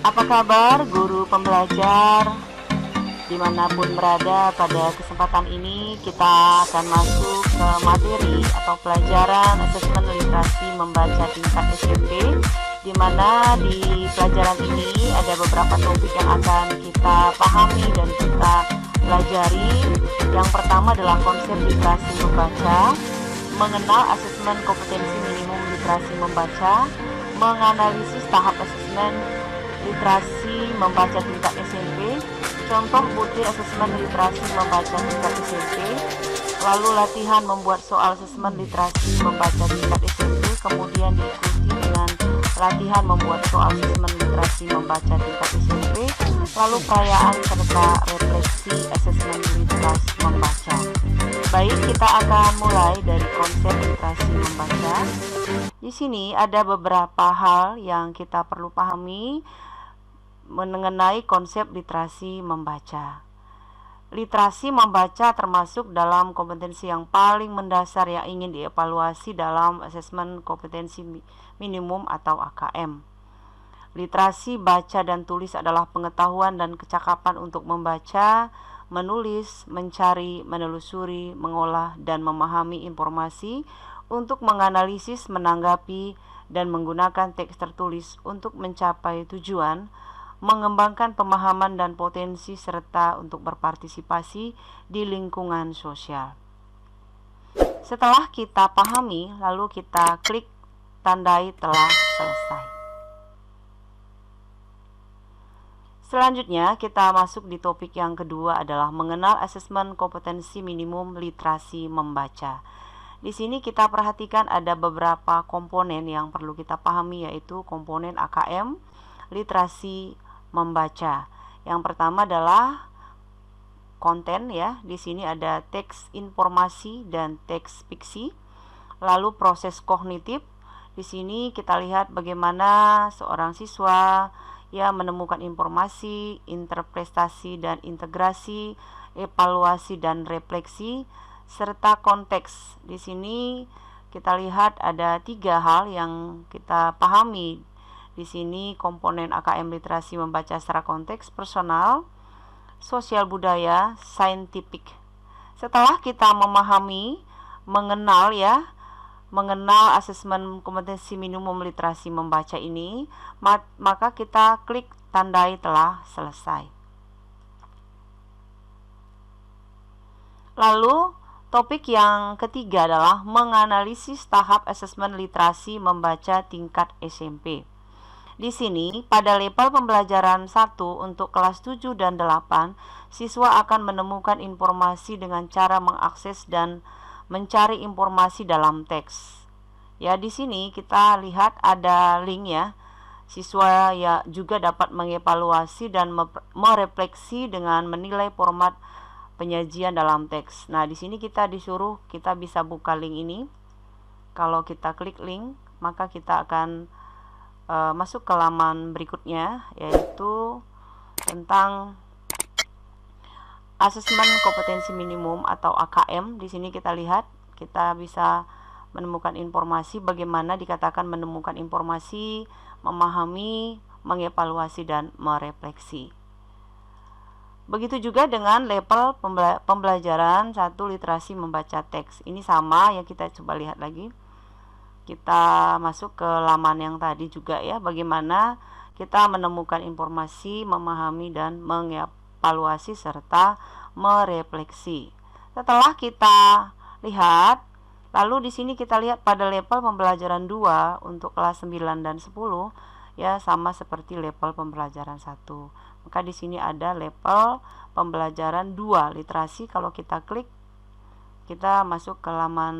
Apa kabar guru pembelajar dimanapun berada? Pada kesempatan ini kita akan masuk ke materi atau pelajaran asesmen literasi membaca tingkat SMP, di mana di pelajaran ini ada beberapa topik yang akan kita pahami dan kita pelajari. Yang pertama adalah konsep literasi membaca, mengenal asesmen kompetensi minimum literasi membaca, menganalisis tahap asesmen literasi membaca tingkat SMP, contoh butir asesmen literasi membaca tingkat SMP, lalu latihan membuat soal asesmen literasi membaca tingkat SMP, kemudian diikuti dengan latihan membuat soal asesmen literasi membaca tingkat SMP, lalu perayaan serta refleksi asesmen literasi membaca. Baik, kita akan mulai dari konsep literasi membaca. Di sini ada beberapa hal yang kita perlu pahami mengenai konsep literasi membaca. Literasi membaca termasuk dalam kompetensi yang paling mendasar yang ingin dievaluasi dalam asesmen kompetensi minimum atau AKM. Literasi baca dan tulis adalah pengetahuan dan kecakapan untuk membaca, menulis, mencari, menelusuri, mengolah, dan memahami informasi, untuk menganalisis, menanggapi, dan menggunakan teks tertulis untuk mencapai tujuan, mengembangkan pemahaman dan potensi, serta untuk berpartisipasi di lingkungan sosial. Setelah kita pahami, lalu kita klik tandai telah selesai. Selanjutnya kita masuk di topik yang kedua adalah mengenal asesmen kompetensi minimum literasi membaca. Di sini kita perhatikan ada beberapa komponen yang perlu kita pahami, yaitu komponen AKM literasi membaca. Yang pertama adalah konten ya. Di sini ada teks informasi dan teks fiksi. Lalu proses kognitif. Di sini kita lihat bagaimana seorang siswa ya menemukan informasi, interpretasi dan integrasi, evaluasi dan refleksi, serta konteks. Di sini kita lihat ada 3 hal yang kita pahami. Di sini komponen AKM literasi membaca secara konteks, personal, sosial budaya, saintifik. Setelah kita memahami, mengenal asesmen kompetensi minimum literasi membaca ini, maka kita klik tandai telah selesai. Lalu topik yang ketiga adalah menganalisis tahap asesmen literasi membaca tingkat SMP. Di sini, pada level pembelajaran 1 untuk kelas 7 dan 8, siswa akan menemukan informasi dengan cara mengakses dan mencari informasi dalam teks. Ya, di sini kita lihat ada link ya. Siswa ya juga dapat mengevaluasi dan merefleksi dengan menilai format penyajian dalam teks. Nah, di sini kita disuruh kita bisa buka link ini. Kalau kita klik link, maka kita akan masuk ke laman berikutnya, yaitu tentang asesmen kompetensi minimum atau AKM. Di sini kita lihat, kita bisa menemukan informasi bagaimana dikatakan menemukan informasi, memahami, mengevaluasi dan merefleksi. Begitu juga dengan level pembelajaran 1 literasi membaca teks. Ini sama ya, kita coba lihat lagi. Kita masuk ke laman yang tadi juga ya, bagaimana kita menemukan informasi, memahami dan mengevaluasi serta merefleksi. Setelah kita lihat, lalu di sini kita lihat pada level pembelajaran 2 untuk kelas 9 dan 10 ya, sama seperti level pembelajaran 1. Maka di sini ada level pembelajaran 2 literasi. Kalau kita klik, kita masuk ke laman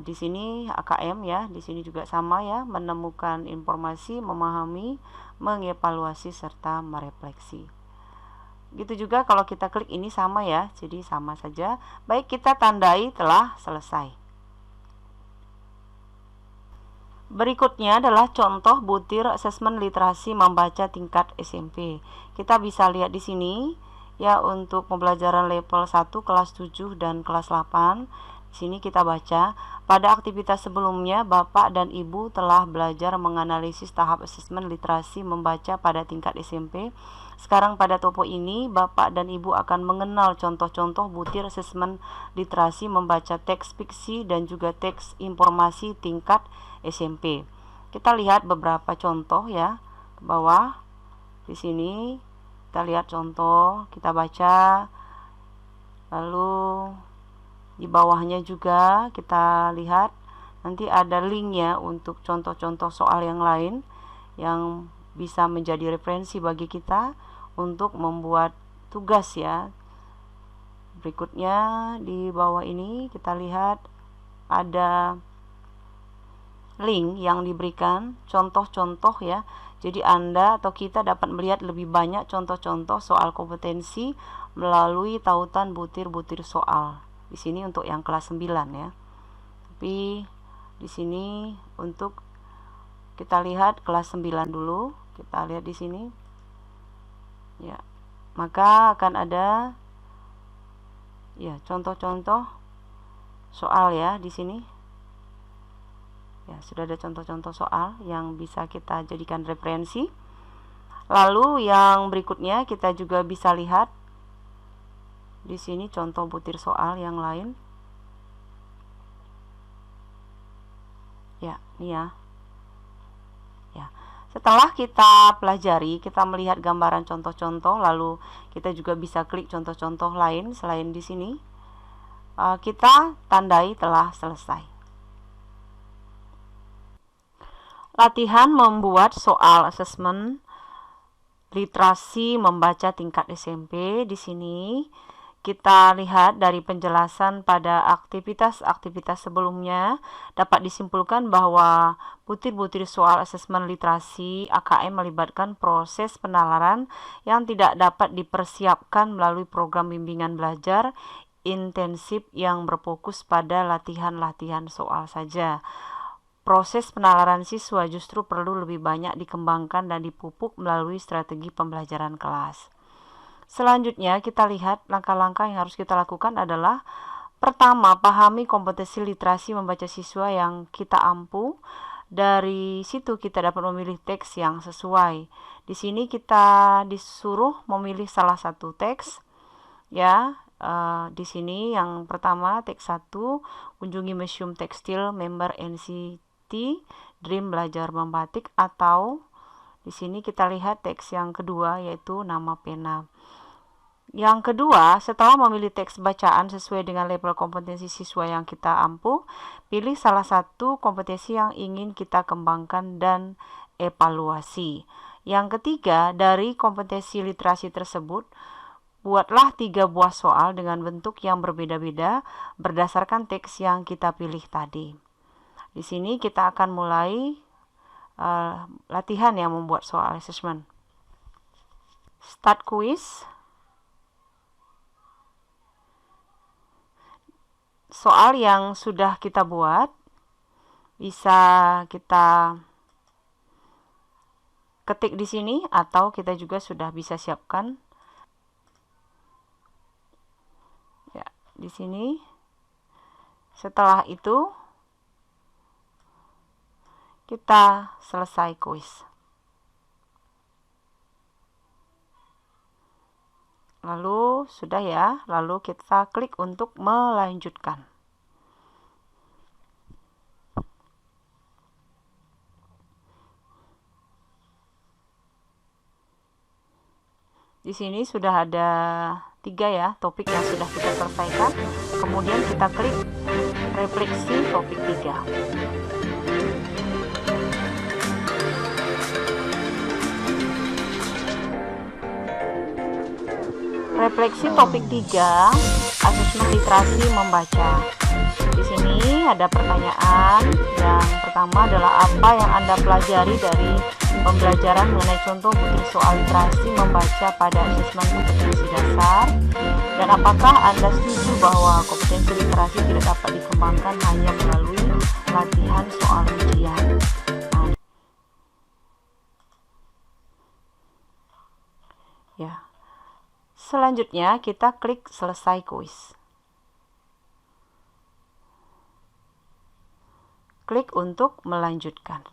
di sini AKM ya. Di sini juga sama ya, menemukan informasi, memahami, mengevaluasi serta merefleksi. Gitu juga kalau kita klik ini sama ya, jadi sama saja. Baik, kita tandai telah selesai. Berikutnya adalah contoh butir asesmen literasi membaca tingkat SMP. Kita bisa lihat di sini ya, untuk pembelajaran level 1 kelas 7 dan kelas 8. Di sini kita baca, pada aktivitas sebelumnya Bapak dan Ibu telah belajar menganalisis tahap asesmen literasi membaca pada tingkat SMP. Sekarang pada topo ini Bapak dan Ibu akan mengenal contoh-contoh butir asesmen literasi membaca teks fiksi dan juga teks informasi tingkat SMP. Kita lihat beberapa contoh ya ke bawah. Di sini kita lihat contoh, kita baca. Lalu di bawahnya juga kita lihat nanti ada linknya untuk contoh-contoh soal yang lain yang bisa menjadi referensi bagi kita untuk membuat tugas ya. Berikutnya di bawah ini kita lihat ada link yang diberikan contoh-contoh ya. Jadi Anda atau kita dapat melihat lebih banyak contoh-contoh soal kompetensi melalui tautan butir-butir soal. Di sini untuk yang kelas 9 ya. Tapi di sini untuk kita lihat kelas 9 dulu. Kita lihat di sini. Ya. Maka akan ada ya contoh-contoh soal ya di sini. Ya, sudah ada contoh-contoh soal yang bisa kita jadikan referensi. Lalu yang berikutnya kita juga bisa lihat di sini contoh butir soal yang lain. Ya, ini ya. Ya. Setelah kita pelajari, kita melihat gambaran contoh-contoh, lalu kita juga bisa klik contoh-contoh lain selain di sini. Kita tandai telah selesai. Latihan membuat soal asesmen literasi membaca tingkat SMP. Di sini kita lihat dari penjelasan pada aktivitas-aktivitas sebelumnya dapat disimpulkan bahwa butir-butir soal asesmen literasi AKM melibatkan proses penalaran yang tidak dapat dipersiapkan melalui program bimbingan belajar intensif yang berfokus pada latihan-latihan soal saja. Proses penalaran siswa justru perlu lebih banyak dikembangkan dan dipupuk melalui strategi pembelajaran kelas. Selanjutnya kita lihat langkah-langkah yang harus kita lakukan adalah pertama, pahami kompetensi literasi membaca siswa yang kita ampu. Dari situ kita dapat memilih teks yang sesuai. Di sini kita disuruh memilih salah satu teks ya. Di sini yang pertama teks 1, kunjungi Museum Tekstil member NCT Dream belajar membatik, atau di sini kita lihat teks yang kedua yaitu nama pena. Yang kedua, setelah memilih teks bacaan sesuai dengan level kompetensi siswa yang kita ampu, pilih salah satu kompetensi yang ingin kita kembangkan dan evaluasi. Yang ketiga, dari kompetensi literasi tersebut, buatlah 3 buah soal dengan bentuk yang berbeda-beda berdasarkan teks yang kita pilih tadi. Di sini kita akan mulai latihan yang membuat soal assessment. Start quiz. Soal yang sudah kita buat bisa kita ketik di sini atau kita juga sudah bisa siapkan. Ya, di sini. Setelah itu kita selesai kuis. Lalu sudah ya, lalu kita klik untuk melanjutkan. Di sini sudah ada 3 ya topik yang sudah kita selesaikan. Kemudian kita klik refleksi topik 3. Refleksi topik 3, asesmen literasi membaca. Di sini ada pertanyaan. Yang pertama adalah apa yang Anda pelajari dari pembelajaran mengenai contoh butir soal literasi membaca pada asesmen kompetensi dasar, dan apakah Anda setuju bahwa kompetensi literasi tidak dapat dikembangkan hanya melalui latihan soal ujian. Ya. Selanjutnya kita klik selesai kuis. klik untuk melanjutkan.